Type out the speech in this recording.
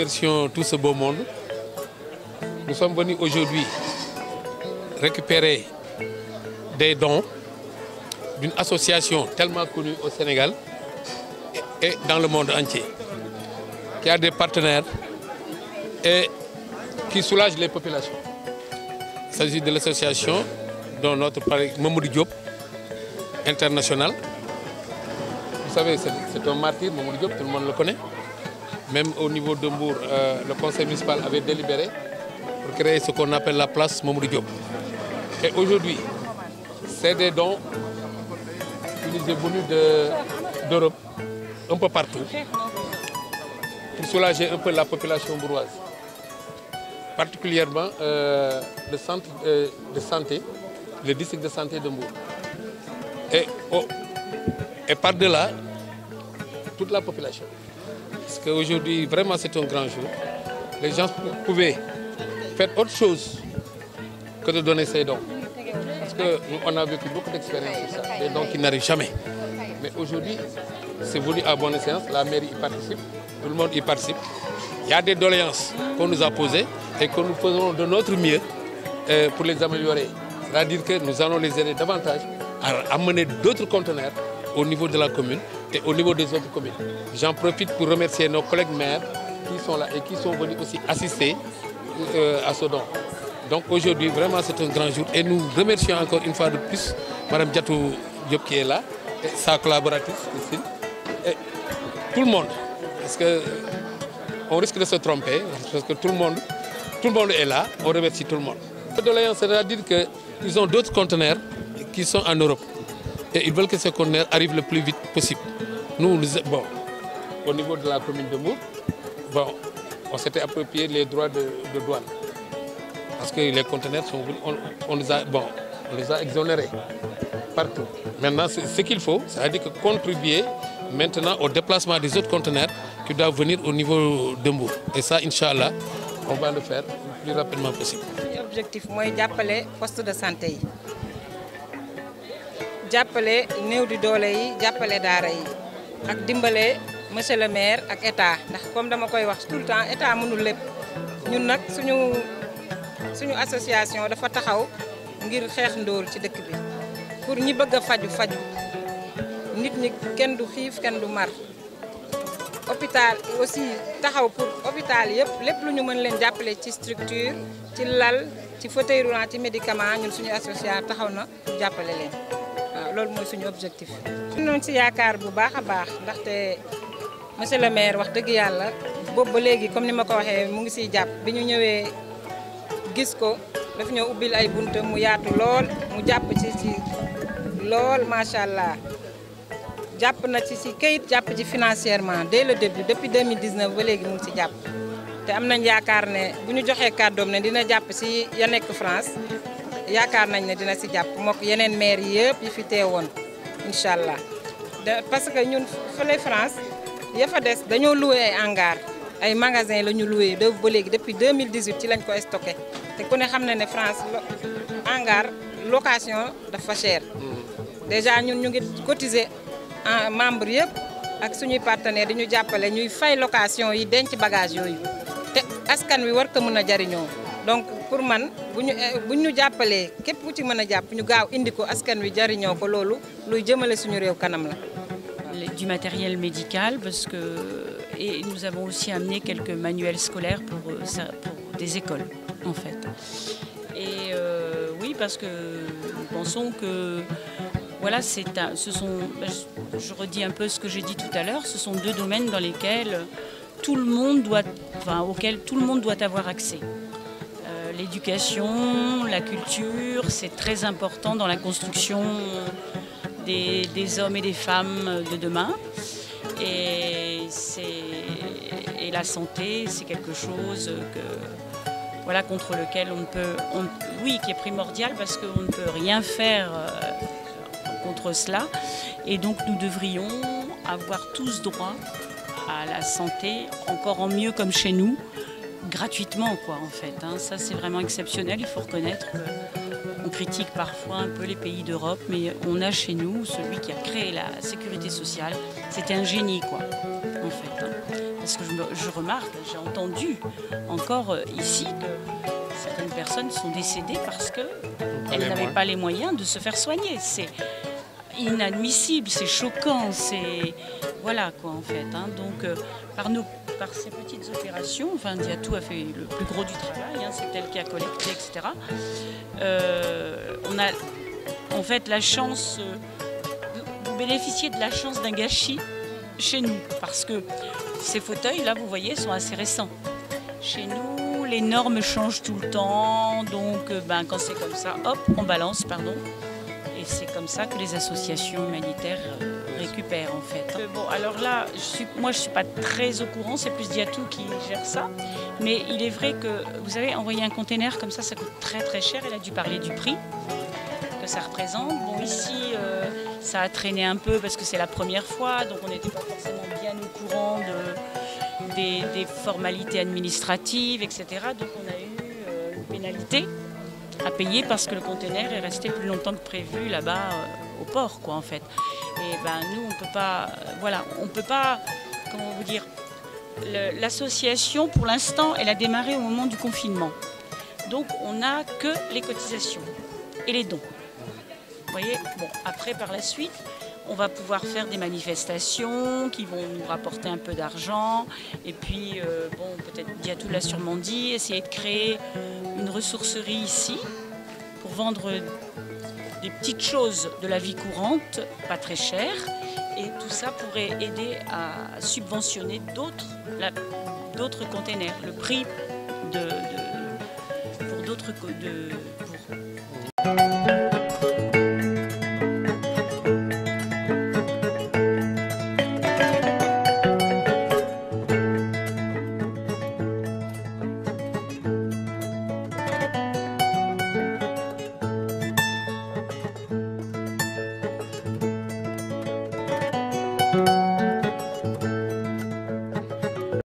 remercions tout ce beau monde. Nous sommes venus aujourd'hui récupérer des dons d'une association tellement connue au Sénégal et dans le monde entier, qui a des partenaires et qui soulage les populations. Il s'agit de l'association dont notre partenaire Mamadou Diop international. Vous savez, c'est un martyr, Mamadou Diop, tout le monde le connaît. Même au niveau de Mbour, le conseil municipal avait délibéré pour créer ce qu'on appelle la place Mamadou Diop. Et aujourd'hui, c'est des dons qui nous est venus d'Europe, un peu partout, pour soulager un peu la population bourgeoise. Particulièrement le centre de santé, le district de santé de Mbour. Et par-delà, toute la population. Parce qu'aujourd'hui, vraiment, c'est un grand jour. Les gens pouvaient faire autre chose que de donner ces dons. Parce qu'on a vécu beaucoup d'expériences sur ça, des dons qui n'arrivent jamais. Mais aujourd'hui, c'est venu à bonne séance, la mairie y participe, tout le monde y participe. Il y a des doléances qu'on nous a posées et que nous faisons de notre mieux pour les améliorer. C'est-à-dire que nous allons les aider davantage à amener d'autres conteneurs au niveau de la commune et au niveau des autres communes. J'en profite pour remercier nos collègues maires qui sont là et qui sont venus aussi assister à ce don. Donc aujourd'hui, vraiment, c'est un grand jour et nous remercions encore une fois de plus Mme Diatou Diop qui est là, et sa collaboratrice, Christine, et tout le monde. Parce qu'on risque de se tromper, parce que tout le monde est là, on remercie tout le monde. C'est-à-dire qu'ils ont d'autres conteneurs qui sont en Europe et ils veulent que ces conteneurs arrivent le plus vite possible. Nous, bon, au niveau de la commune de Mbour, bon, on s'était approprié les droits de douane. Parce que les conteneurs sont venus, on les a exonérés partout. Maintenant, ce qu'il faut, c'est-à-dire que contribuer maintenant au déplacement des autres conteneurs qui doivent venir au niveau de Mbour. Et ça, Inch'Allah, on va le faire le plus rapidement possible. L'objectif, c'est d'appeler poste de santé. D'appeler néew di doole yi, d'appeler daara yi. Ak dimbalé monsieur le maire ak état ndax comme dama koy wax tout le temps état mënul lépp. Ñun nak suñu association dafa taxaw ngir xeex ndóol ci dëkk bi. Pour ñi bëgg a faju nit ñi kenn du xiif kenn du mar. Hôpital aussi taxaw pour hôpital yépp lépp lu ñu mën leen jàppale ci structure ci lal ci fauteuil roulant ci médicament ñun suñu association taxaw na jàppale leen. Waaw loolu mooy suñu objectif. ñun ci yaakaar bu baax a baax ndaxte monsieur le maire wax dëgg yàlla boobu ba léegi comme ni ma ko waxee mu ngi siy jàpp bi ñu ñëwee gis ko daf ñoo ubbil ay bunta mu yaatu lool mu jàpp ci lool macha allah jàpp na ci kayit jàpp ci financièrement dès le début depuis 2019 ba léegi mu ngi ci jàpp te am nañ yaakaar ne bu ñu joxee kàddoom ne dina jàpp si ya nekk France yaakaar nañ ne dina si jàpp mook yeneen maire yëpp yi fi teewoon incha allah parce que ñun fële France ya fa des dañoo loué ay hangar ay magasin la ñu loué ba léegi depuis 2018 ci lañ ko stocké te ku ne xam na ne France hangar location dafa cher déjà ñun ñu ngi cotiser en membre yëpp ak suñuy partenaire di ñu jàppale ñuy fay location yi denc bagage yooyu te askan wi war ko mën a jariñoo donc pour man bu ñu jàppalee képp ku ci mën a jàpp ñu gaaw indi ko askan wi jariñoo ko loolu luy jëmale suñu réew kanam la. Du matériel médical parce que et nous avons aussi amené quelques manuels scolaires pour des écoles en fait. Et oui parce que nous pensons que voilà je redis un peu ce que j'ai dit tout à l'heure, ce sont deux domaines dans lesquels auxquels tout le monde doit avoir accès. L'éducation, la culture, c'est très important dans la construction des hommes et des femmes de demain. Et la santé, c'est quelque chose contre lequel qui est primordial parce qu'on ne peut rien faire contre cela. Et donc nous devrions avoir tous droit à la santé, encore en mieux comme chez nous, gratuitement en fait. Ça c'est vraiment exceptionnel, il faut reconnaître qu'on critique parfois un peu les pays d'Europe, mais on a chez nous celui qui a créé la sécurité sociale, c'était un génie en fait. Hein. Parce que je remarque, j'ai entendu encore ici que certaines personnes sont décédées parce qu'elles n'avaient pas les moyens de se faire soigner. C'est inadmissible, c'est choquant, c'est... Voilà quoi en fait. Hein. Donc par ces petites opérations, enfin Diatou a fait le plus gros du travail, hein, c'est elle qui a collecté, etc. On a en fait la chance, vous bénéficiez de la chance d'un gâchis chez nous, parce que ces fauteuils là, vous voyez, sont assez récents. Chez nous, les normes changent tout le temps, donc quand c'est comme ça, hop, on balance, pardon. Et c'est comme ça que les associations humanitaires récupèrent en fait. Bon, alors là, moi je ne suis pas très au courant, c'est plus Diatou qui gère ça. Mais il est vrai que, vous savez, envoyer un container comme ça coûte très très cher. Elle a dû parler du prix que ça représente. Bon, ici, ça a traîné un peu parce que c'est la première fois, donc on n'était pas forcément bien au courant des formalités administratives, etc. Donc on a eu une pénalité à payer parce que le conteneur est resté plus longtemps que prévu là-bas au port, quoi, en fait. Et nous, on peut pas, voilà, on peut pas, comment vous dire, l'association, pour l'instant, elle a démarré au moment du confinement. Donc, on n'a que les cotisations et les dons. Vous voyez, bon, après, par la suite, on va pouvoir faire des manifestations qui vont nous rapporter un peu d'argent. Et puis, peut-être Diatou l'a sûrement dit, essayer de créer une ressourcerie ici pour vendre des petites choses de la vie courante, pas très chères. Et tout ça pourrait aider à subventionner d'autres containers. Le prix pour d'autres...